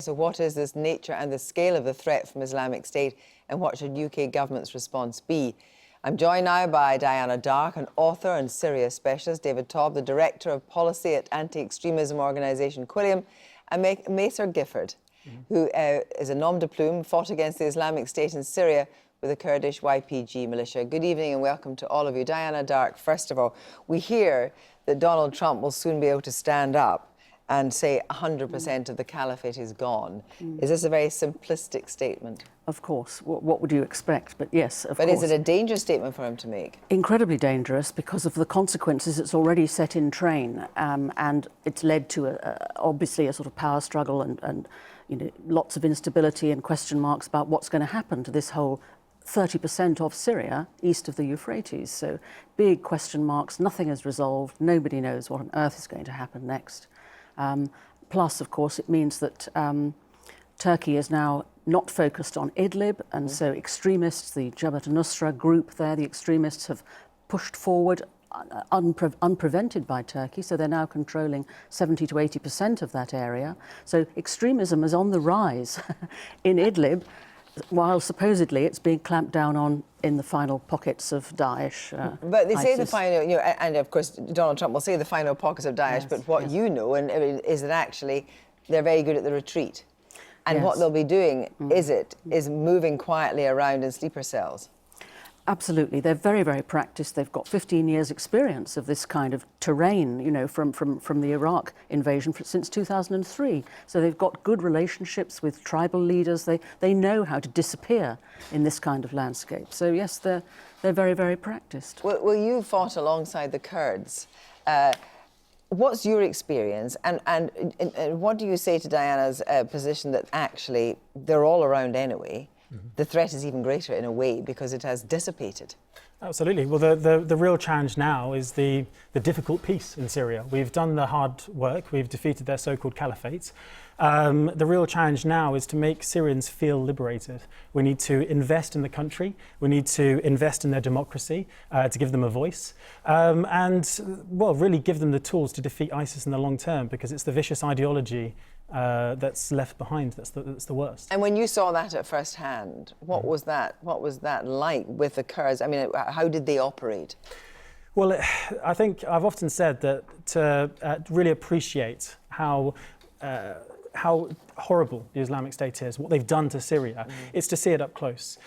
So what is this nature and the scale of the threat from Islamic State, and what should UK government's response be? I'm joined now by Diana Darke, an author and Syria specialist, David Toube, the Director of Policy at anti-extremism organisation Quilliam, and Macer Gifford, who is a nom de plume, fought against the Islamic State in Syria with the Kurdish YPG militia. Good evening and welcome to all of you. Diana Darke, first of all, we hear that Donald Trump will soon be able to stand up and say 100% of the caliphate is gone. Is this a very simplistic statement? Of course. What would you expect? But yes, of course. But is it a dangerous statement for him to make? Incredibly dangerous because of the consequences it's already set in train. And it's led to, obviously, a sort of power struggle and you know, lots of instability and question marks about what's going to happen to this whole 30% of Syria east of the Euphrates. So big question marks, nothing is resolved, nobody knows what on earth is going to happen next. Plus, of course, it means that Turkey is now not focused on Idlib, and so extremists, the Jabhat al-Nusra group there, the extremists have pushed forward unprevented by Turkey, so they're now controlling 70 to 80% of that area. So extremism is on the rise in Idlib, while supposedly it's being clamped down on in the final pockets of Daesh. But they say ISIS. the final, you know, and of course Donald Trump will say the final pockets of Daesh, Yes, but what yes. you know is that actually they're very good at the retreat. And Yes. what they'll be doing is moving quietly around in sleeper cells. Absolutely. They're very, very practiced. They've got 15 years experience of this kind of terrain, you know, from the Iraq invasion since 2003. So they've got good relationships with tribal leaders. They know how to disappear in this kind of landscape. So yes, they're very, very practiced. Well, you fought alongside the Kurds. What's your experience, and what do you say to Diana's position that actually they're all around anyway? The threat is even greater in a way because it has dissipated. Absolutely. Well, the real challenge now is the difficult peace in Syria. We've done the hard work. We've defeated their so-called caliphate. The real challenge now is to make Syrians feel liberated. We need to invest in the country. We need to invest in their democracy to give them a voice and, well, really give them the tools to defeat ISIS in the long term, because it's the vicious ideology that's left behind that's the worst. And when you saw that at first hand, what was that like with the Kurds? I mean, how did they operate? Well, I think I've often said that to really appreciate how horrible the Islamic State is, what they've done to Syria, it's to see it up close.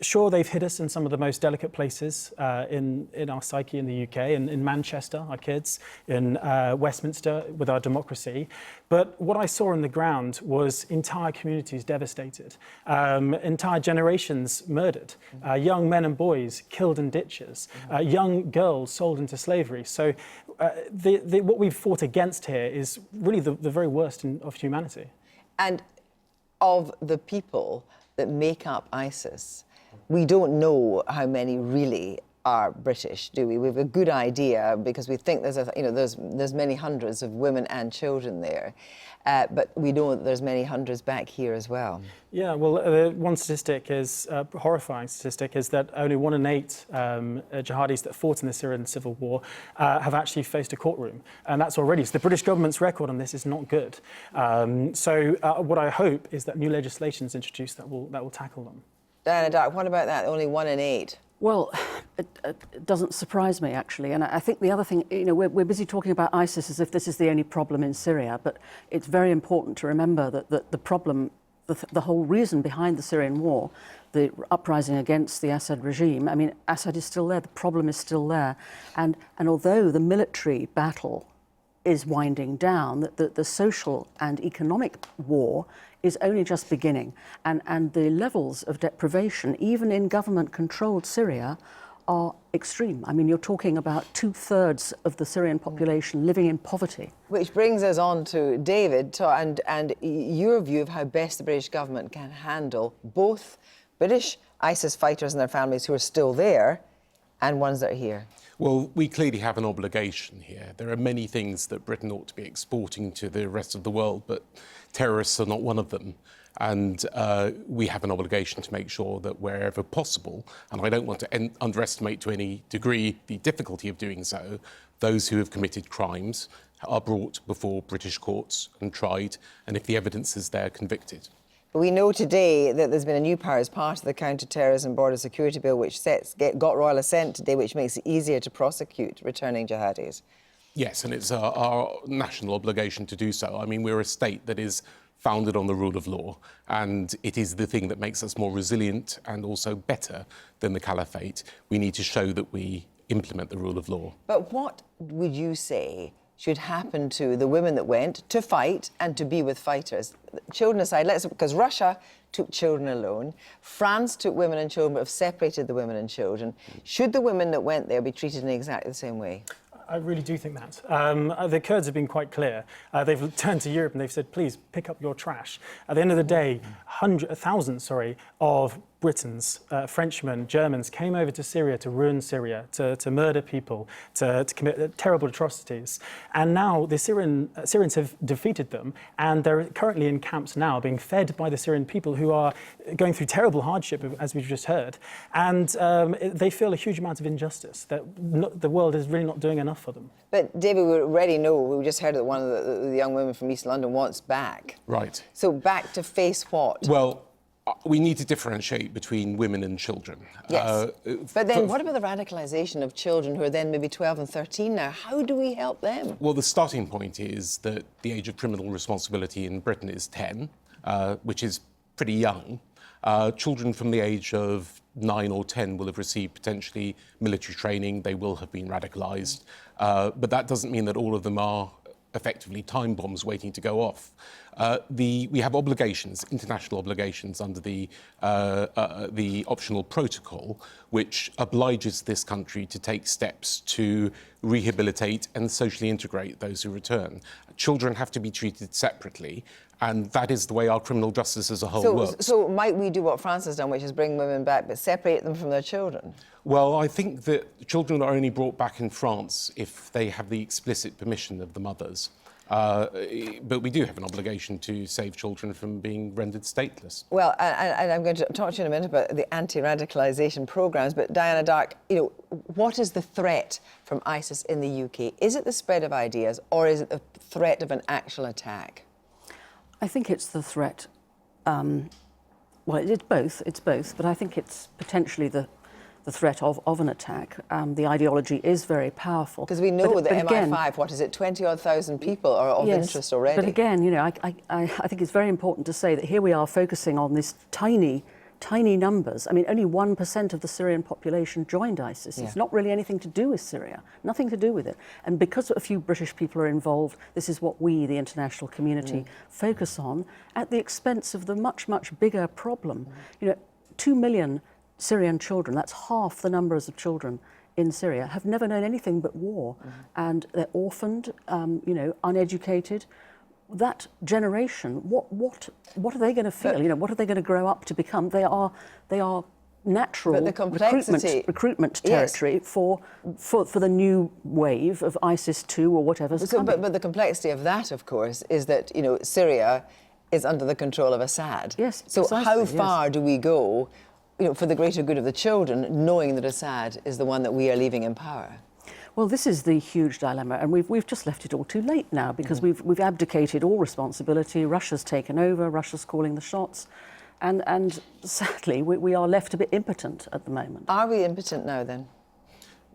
Sure, they've hit us in some of the most delicate places in our psyche in the UK, in Manchester, our kids, in Westminster with our democracy. But what I saw on the ground was entire communities devastated, entire generations murdered, young men and boys killed in ditches, young girls sold into slavery. So what we've fought against here is really the very worst of humanity. And of the people that make up ISIS, we don't know how many really are British, do we? We have a good idea because we think there's many hundreds of women and children there, but we know that there's many hundreds back here as well. Yeah, well, one statistic is, a horrifying statistic, is that only 1 in 8 jihadis that fought in the Syrian civil war have actually faced a courtroom. And that's already, so the British government's record on this is not good. So what I hope is that new legislation is introduced that will tackle them. Diana Darke, what about that? Only 1 in 8? Well, it doesn't surprise me, actually. And I think the other thing, you know, we're busy talking about ISIS as if this is the only problem in Syria, but it's very important to remember that the problem, the whole reason behind the Syrian war, the uprising against the Assad regime, I mean, Assad is still there, the problem is still there. And although the military battle is winding down, the social and economic war is only just beginning. And the levels of deprivation, even in government-controlled Syria, are extreme. I mean, you're talking about 2/3 of the Syrian population living in poverty. Which brings us on to David and your view of how best the British government can handle both British ISIS fighters and their families who are still there and ones that are here. Well, we clearly have an obligation here. There are many things that Britain ought to be exporting to the rest of the world, but terrorists are not one of them. And we have an obligation to make sure that wherever possible, and I don't want to underestimate to any degree the difficulty of doing so, those who have committed crimes are brought before British courts and tried, and if the evidence is there, convicted. But we know today that there's been a new power as part of the Counter-Terrorism Border Security Bill, which got royal assent today, which makes it easier to prosecute returning jihadis. Yes, and it's our national obligation to do so. I mean, we're a state that is founded on the rule of law, and it is the thing that makes us more resilient and also better than the caliphate. We need to show that we implement the rule of law. But what would you say should happen to the women that went to fight and to be with fighters? Children aside, because Russia took children alone, France took women and children but have separated the women and children. Should the women that went there be treated in exactly the same way? I really do think that. The Kurds have been quite clear. They've turned to Europe and they've said, please pick up your trash. At the end of the day, thousands of Britons, Frenchmen, Germans came over to Syria to ruin Syria, to murder people, to commit terrible atrocities. And now the Syrians have defeated them, and they're currently in camps now being fed by the Syrian people who are going through terrible hardship, as we've just heard. And they feel a huge amount of injustice, that the world is really not doing enough for them. But David, we already know, we just heard that one of the young women from East London wants back. Right. So back to face what? Well, we need to differentiate between women and children. Yes. But then what about the radicalisation of children who are then maybe 12 and 13 now? How do we help them? Well, the starting point is that the age of criminal responsibility in Britain is 10, which is pretty young. Children from the age of 9 or 10 will have received potentially military training. They will have been radicalised. But that doesn't mean that all of them are effectively time bombs waiting to go off. We have obligations, international obligations under the optional protocol, which obliges this country to take steps to rehabilitate and socially integrate those who return. Children have to be treated separately, and that is the way our criminal justice as a whole works. So might we do what France has done, which is bring women back but separate them from their children? Well, I think that children are only brought back in France if they have the explicit permission of the mothers. But we do have an obligation to save children from being rendered stateless. Well, and I'm going to talk to you in a minute about the anti-radicalisation programmes, but Diana Darke, what is the threat from ISIS in the UK? Is it the spread of ideas, or is it the threat of an actual attack? I think it's the threat. Well, it's both, but I think it's potentially the threat of an attack. The ideology is very powerful. Because we know that MI5, what is it, 20-odd thousand people are of interest already. But again, I think it's very important to say that here we are focusing on this tiny numbers. I mean, only 1% of the Syrian population joined ISIS. Yeah. It's not really anything to do with Syria, nothing to do with it. And because a few British people are involved, this is what we, the international community, focus on at the expense of the much, much bigger problem. 2 million Syrian children, that's half the numbers of children in Syria, have never known anything but war. And they're orphaned, uneducated. That generation, what are they going to feel? What are they going to grow up to become? They are natural recruitment territory for the new wave of ISIS 2 or whatever's coming. But the complexity of that, of course, is that Syria is under the control of Assad. Yes. So how far do we go, for the greater good of the children, knowing that Assad is the one that we are leaving in power? Well, this is the huge dilemma, and we've just left it all too late now, because we've abdicated all responsibility. Russia's taken over. Russia's calling the shots, and sadly we are left a bit impotent at the moment. Are we impotent now then?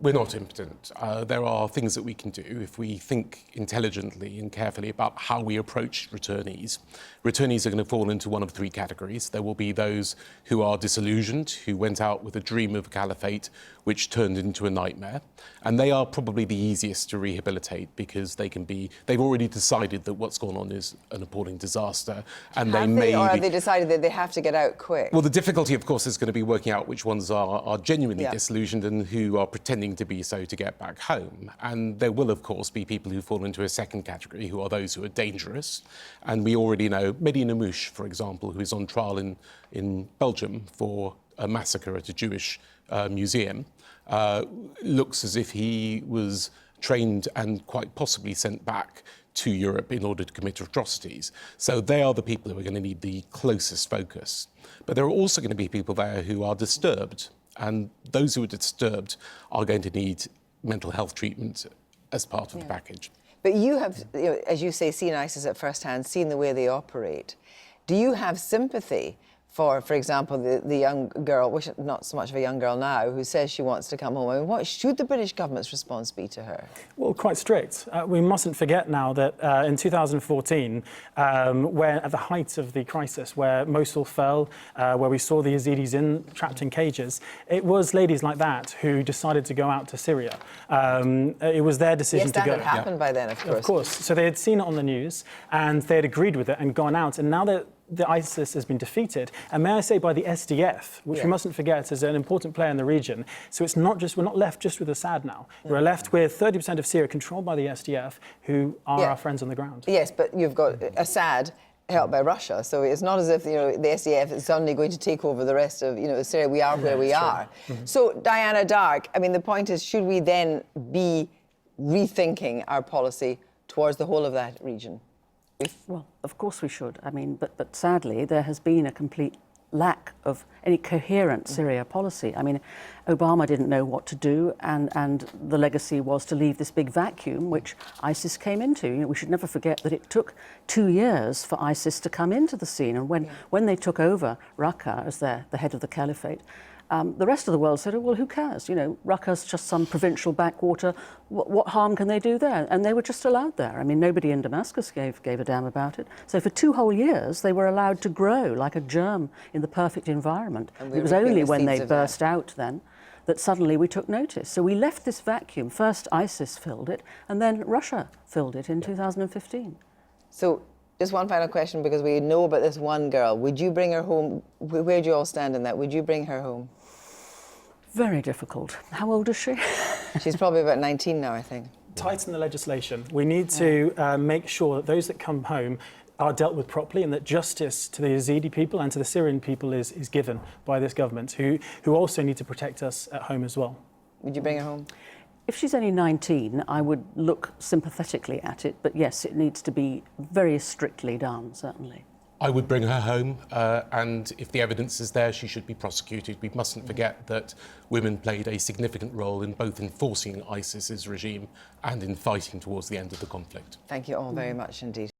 We're not impotent. There are things that we can do if we think intelligently and carefully about how we approach returnees. Returnees are going to fall into one of three categories. There will be those who are disillusioned, who went out with a dream of a caliphate which turned into a nightmare. And they are probably the easiest to rehabilitate because they've already decided that what's gone on is an appalling disaster. And Or have they decided that they have to get out quick? Well, the difficulty, of course, is going to be working out which ones are genuinely disillusioned and who are pretending to be so to get back home. And there will, of course, be people who fall into a second category, who are those who are dangerous. And we already know Medina Mouche, for example, who is on trial in Belgium for a massacre at a Jewish museum, looks as if he was trained and quite possibly sent back to Europe in order to commit atrocities. So they are the people who are going to need the closest focus. But there are also going to be people there who are disturbed, and those who are disturbed are going to need mental health treatment as part of the package. But you have, as you say, seen ISIS at first hand, seen the way they operate. Do you have sympathy for example, the young girl, which not so much of a young girl now, who says she wants to come home? I mean, what should the British government's response be to her? Well, quite strict. We mustn't forget now that in 2014, where at the height of the crisis, where Mosul fell, where we saw the Yazidis trapped in cages, it was ladies like that who decided to go out to Syria. It was their decision to go. Yes, that had happened by then, of course. Of course. So they had seen it on the news, and they had agreed with it and gone out, and now that the ISIS has been defeated, and may I say by the SDF, which we mustn't forget is an important player in the region. So it's not just, we're not left just with Assad now. We're left with 30% of Syria controlled by the SDF, who are our friends on the ground. Yes, but you've got Assad helped by Russia, so it's not as if the SDF is suddenly going to take over the rest of Syria. We are where we are. So Diana Darke, I mean, the point is, should we then be rethinking our policy towards the whole of that region? Well, of course we should. I mean, but sadly, there has been a complete lack of any coherent Syria policy. I mean, Obama didn't know what to do, and the legacy was to leave this big vacuum, which ISIS came into. We should never forget that it took 2 years for ISIS to come into the scene, and when they took over Raqqa as the head of the caliphate, the rest of the world said, oh, well, who cares? Raqqa's just some provincial backwater. What harm can they do there? And they were just allowed there. I mean, nobody in Damascus gave a damn about it. So for 2 whole years, they were allowed to grow like a germ in the perfect environment. It was only when they burst out then that suddenly we took notice. So we left this vacuum. First ISIS filled it, and then Russia filled it in 2015. So just one final question, because we know about this one girl. Would you bring her home? Where do you all stand in that? Would you bring her home? Very difficult. How old is she? She's probably about 19 now, I think. Tighten the legislation. We need to make sure that those that come home are dealt with properly, and that justice to the Yazidi people and to the Syrian people is given by this government, who also need to protect us at home as well. Would you bring her home? If she's only 19, I would look sympathetically at it, but yes, it needs to be very strictly done, certainly. I would bring her home, and if the evidence is there, she should be prosecuted. We mustn't forget that women played a significant role in both enforcing ISIS's regime and in fighting towards the end of the conflict. Thank you all very much indeed.